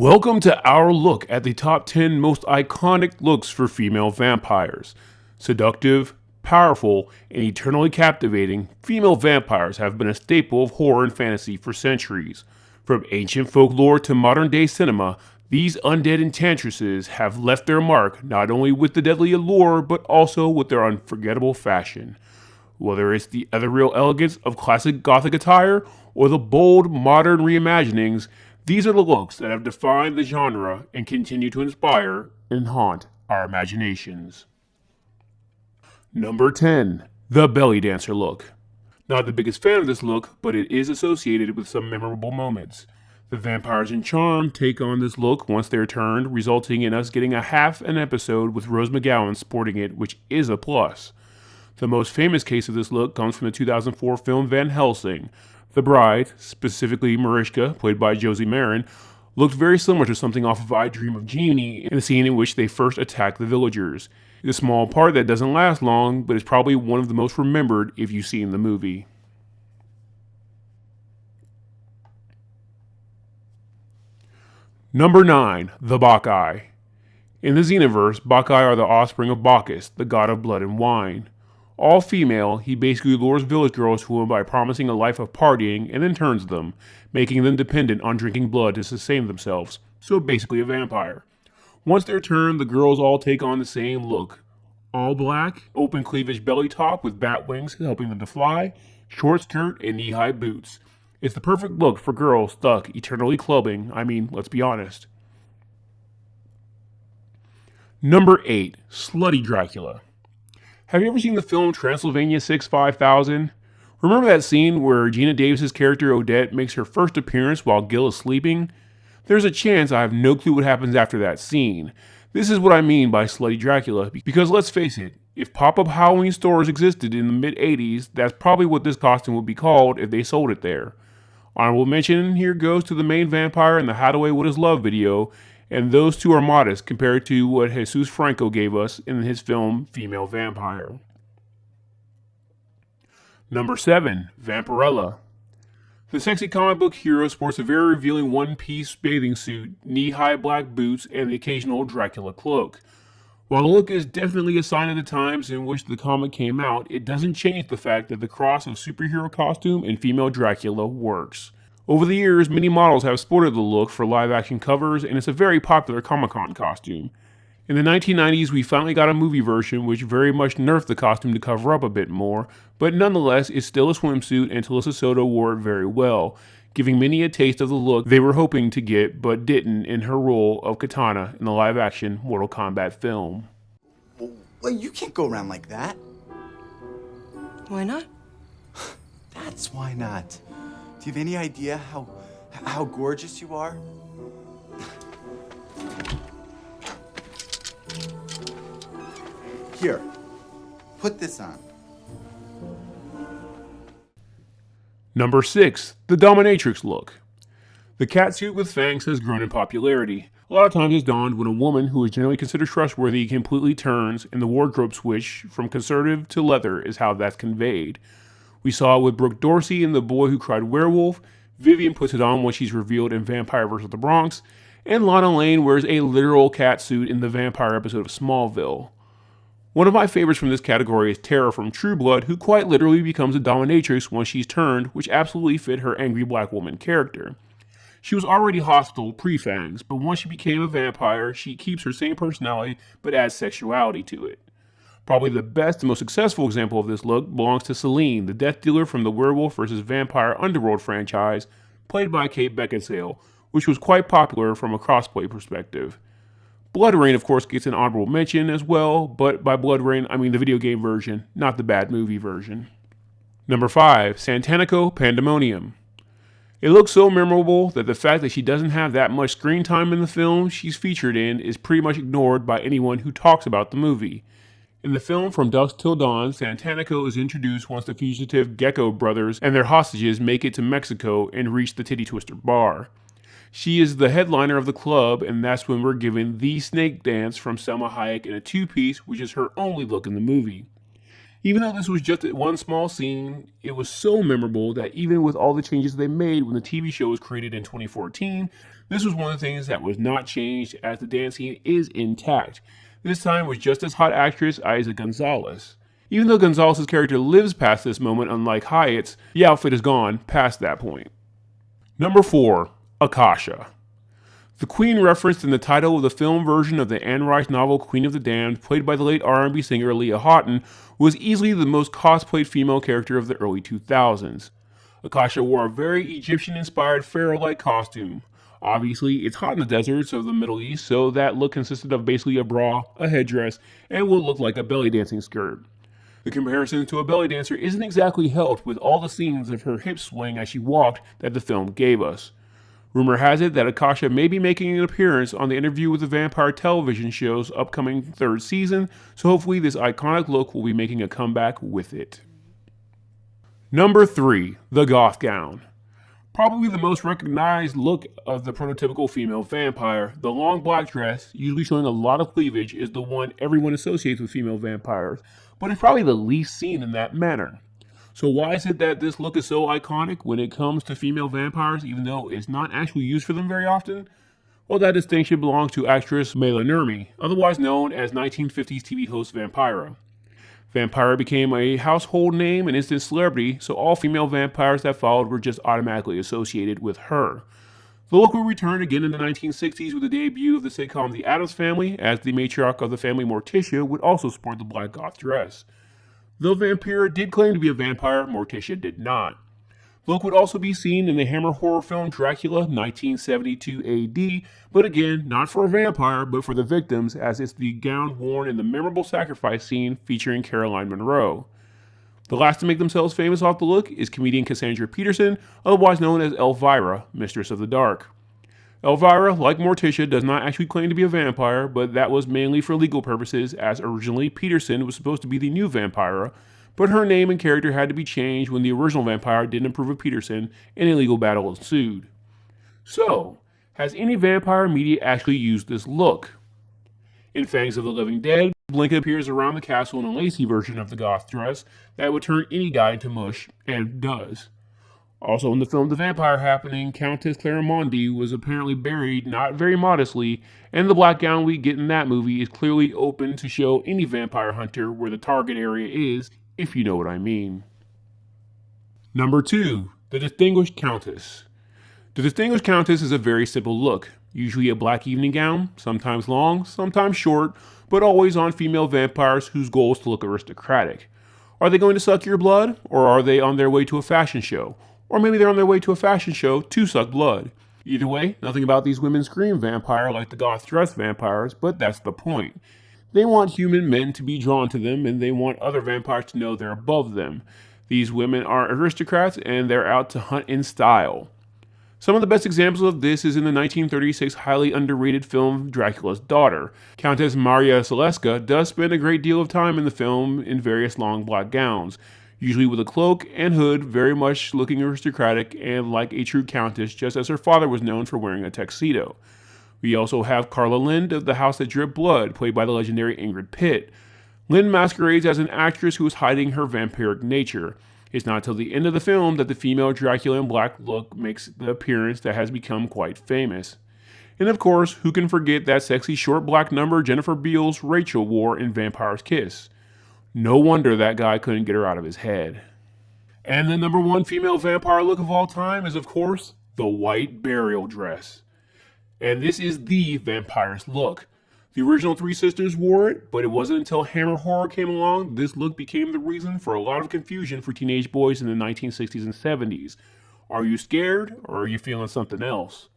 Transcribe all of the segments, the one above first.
Welcome to our look at the top 10 most iconic looks for female vampires. Seductive, powerful, and eternally captivating, female vampires have been a staple of horror and fantasy for centuries. From ancient folklore to modern day cinema, these undead enchantresses have left their mark not only with the deadly allure but also with their unforgettable fashion. Whether it's the ethereal elegance of classic gothic attire or the bold modern reimaginings, these are the looks that have defined the genre and continue to inspire and haunt our imaginations. Number 10. The belly dancer look. Not the biggest fan of this look, but it is associated with some memorable moments. The vampires in Charm take on this look once they're turned, resulting in us getting a half an episode with Rose McGowan sporting it, which is a plus. The most famous case of this look comes from the 2004 film Van Helsing. The bride, specifically Mariska, played by Josie Marin, looked very similar to something off of I Dream of Jeannie in the scene in which they first attack the villagers. It's a small part that doesn't last long, but is probably one of the most remembered if you've seen the movie. Number 9. The Bacchae. In the Xenoverse, Bacchae are the offspring of Bacchus, the god of blood and wine. All female, he basically lures village girls to him by promising a life of partying and then turns them, making them dependent on drinking blood to sustain themselves, so basically a vampire. Once they're turned, the girls all take on the same look. All black, open cleavage belly top with bat wings helping them to fly, short skirt, and knee-high boots. It's the perfect look for girls stuck eternally clubbing, let's be honest. Number 8. Slutty Dracula. Have you ever seen the film Transylvania 6-5000? Remember that scene where Gina Davis's character Odette makes her first appearance while Gil is sleeping? There's a chance I have no clue what happens after that scene. This is what I mean by Slutty Dracula, because let's face it, if pop-up Halloween stores existed in the mid-80s, that's probably what this costume would be called if they sold it there. Honorable mention here goes to the main vampire in the How to Away With His Love video, and those two are modest compared to what Jesus Franco gave us in his film Female Vampire. Number 7. Vampirella. The sexy comic book hero sports a very revealing one-piece bathing suit, knee-high black boots, and the occasional Dracula cloak. While the look is definitely a sign of the times in which the comic came out, it doesn't change the fact that the cross of superhero costume and female Dracula works. Over the years, many models have sported the look for live-action covers, and it's a very popular Comic-Con costume. In the 1990s, we finally got a movie version which very much nerfed the costume to cover up a bit more, but nonetheless, it's still a swimsuit, and Talisa Soto wore it very well, giving many a taste of the look they were hoping to get but didn't in her role of Katana in the live-action Mortal Kombat film. Well, you can't go around like that. Why not? That's why not. Do you have any idea how gorgeous you are? Here, put this on. Number 6. The Dominatrix look. The catsuit with fangs has grown in popularity. A lot of times it's donned when a woman who is generally considered trustworthy completely turns, and the wardrobe switch from conservative to leather is how that's conveyed. We saw it with Brooke Dorsey in The Boy Who Cried Werewolf, Vivian puts it on when she's revealed in Vampire vs. the Bronx, and Lana Lane wears a literal catsuit in the vampire episode of Smallville. One of my favorites from this category is Tara from True Blood, who quite literally becomes a dominatrix once she's turned, which absolutely fit her angry black woman character. She was already hostile pre-fangs, but once she became a vampire, she keeps her same personality but adds sexuality to it. Probably the best and most successful example of this look belongs to Selene, the death dealer from the Werewolf vs. Vampire Underworld franchise, played by Kate Beckinsale, which was quite popular from a crossplay perspective. Blood Rain, of course, gets an honorable mention as well, but by Blood Rain, I mean the video game version, not the bad movie version. Number 5. Santanico Pandemonium. It looks so memorable that the fact that she doesn't have that much screen time in the film she's featured in is pretty much ignored by anyone who talks about the movie. In the film From Dusk Till Dawn, Santanico is introduced once the fugitive Gecko brothers and their hostages make it to Mexico and reach the Titty Twister bar. She is the headliner of the club, and that's when we're given the snake dance from Selma Hayek in a two-piece, which is her only look in the movie. Even though this was just one small scene, it was so memorable that even with all the changes they made when the TV show was created in 2014, This was one of the things that was not changed, as the dance scene is intact. This time with just as hot actress Isa Gonzalez. Even though Gonzalez's character lives past this moment, unlike Hyatt's, the outfit is gone past that point. Number 4. Akasha. The queen referenced in the title of the film version of the Anne Rice novel Queen of the Damned, played by the late R&B singer Leah Houghton, was easily the most cosplayed female character of the early 2000s. Akasha wore a very Egyptian-inspired pharaoh-like costume. Obviously, it's hot in the deserts of the Middle East, so that look consisted of basically a bra, a headdress, and what looked like a belly dancing skirt. The comparison to a belly dancer isn't exactly helped with all the scenes of her hips swaying as she walked that the film gave us. Rumor has it that Akasha may be making an appearance on the Interview with the Vampire television show's upcoming 3rd season, so hopefully this iconic look will be making a comeback with it. Number 3. The Goth Gown. Probably the most recognized look of the prototypical female vampire, the long black dress, usually showing a lot of cleavage, is the one everyone associates with female vampires, but it's probably the least seen in that manner. So why is it that this look is so iconic when it comes to female vampires, even though it's not actually used for them very often? Well, that distinction belongs to actress Mela Nurmi, otherwise known as 1950s TV host Vampira. Vampira became a household name and instant celebrity, so all female vampires that followed were just automatically associated with her. The look will return again in the 1960s with the debut of the sitcom The Addams Family, as the matriarch of the family Morticia would also sport the black goth dress. Though Vampira did claim to be a vampire, Morticia did not. The look would also be seen in the Hammer horror film Dracula 1972 AD, but again, not for a vampire, but for the victims, as it's the gown worn in the memorable sacrifice scene featuring Caroline Munro. The last to make themselves famous off the look is comedian Cassandra Peterson, otherwise known as Elvira, Mistress of the Dark. Elvira, like Morticia, does not actually claim to be a vampire, but that was mainly for legal purposes, as originally Peterson was supposed to be the new Vampira, but her name and character had to be changed when the original vampire didn't approve of Peterson, and a legal battle ensued. So, has any vampire media actually used this look? In Fangs of the Living Dead, Blinka appears around the castle in a lacy version of the goth dress that would turn any guy into mush, and does. Also in the film The Vampire Happening, Countess Claramondi was apparently buried not very modestly, and the black gown we get in that movie is clearly open to show any vampire hunter where the target area is, if you know what I mean. Number 2. The Distinguished Countess. The Distinguished Countess is a very simple look, usually a black evening gown, sometimes long, sometimes short, but always on female vampires whose goal is to look aristocratic. Are they going to suck your blood, or are they on their way to a fashion show? Or maybe they're on their way to a fashion show to suck blood. Either way, nothing about these women scream vampire like the goth dress vampires, but that's the point. They want human men to be drawn to them, and they want other vampires to know they're above them. These women are aristocrats, and they're out to hunt in style. Some of the best examples of this is in the 1936 highly underrated film Dracula's Daughter. Countess Maria Saleska does spend a great deal of time in the film in various long black gowns, usually with a cloak and hood, very much looking aristocratic and like a true countess, just as her father was known for wearing a tuxedo. We also have Carla Lind of The House That Dripped Blood, played by the legendary Ingrid Pitt. Lind masquerades as an actress who is hiding her vampiric nature. It's not till the end of the film that the female Dracula in black look makes the appearance that has become quite famous. And of course, who can forget that sexy short black number Jennifer Beals Rachel wore in Vampire's Kiss? No wonder that guy couldn't get her out of his head. And the number 1 female vampire look of all time is, of course, the white burial dress. And this is the vampire's look. The original Three Sisters wore it, but it wasn't until Hammer Horror came along this look became the reason for a lot of confusion for teenage boys in the 1960s and 70s. Are you scared, or are you feeling something else?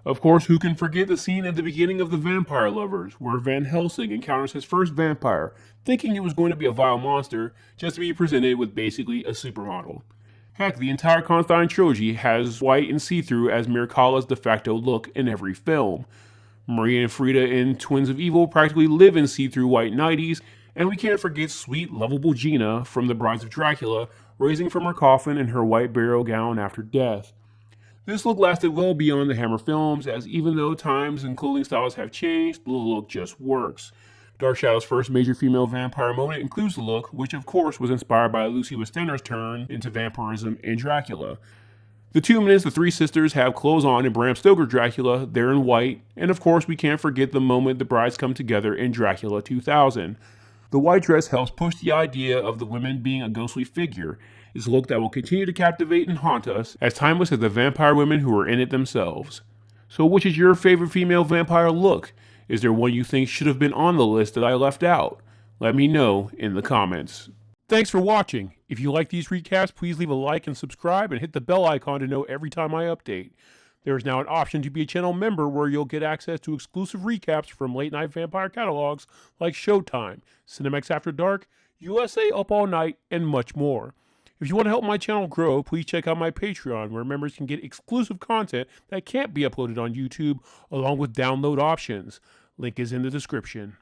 Of course, who can forget the scene at the beginning of The Vampire Lovers, where Van Helsing encounters his first vampire, thinking it was going to be a vile monster, just to be presented with basically a supermodel. Heck, the entire Constantine trilogy has white and see-through as Mircala's de facto look in every film. Maria and Frida in Twins of Evil practically live in see-through white nighties, and we can't forget sweet, lovable Gina from The Brides of Dracula, raising from her coffin in her white burial gown after death. This look lasted well beyond the Hammer films, as even though times and clothing styles have changed, the look just works. Dark Shadow's first major female vampire moment includes the look, which of course was inspired by Lucy Westenra's turn into vampirism in Dracula. The 2 minutes the three sisters have clothes on in Bram Stoker Dracula, they're in white, and of course we can't forget the moment the brides come together in Dracula 2000. The white dress helps push the idea of the women being a ghostly figure. It's a look that will continue to captivate and haunt us, as timeless as the vampire women who are in it themselves. So which is your favorite female vampire look? Is there one you think should have been on the list that I left out? Let me know in the comments. Thanks for watching. If you like these recaps, please leave a like and subscribe and hit the bell icon to know every time I update. There is now an option to be a channel member where you'll get access to exclusive recaps from late night vampire catalogs like Showtime, Cinemax After Dark, USA Up All Night, and much more. If you want to help my channel grow, please check out my Patreon, where members can get exclusive content that can't be uploaded on YouTube, along with download options. Link is in the description.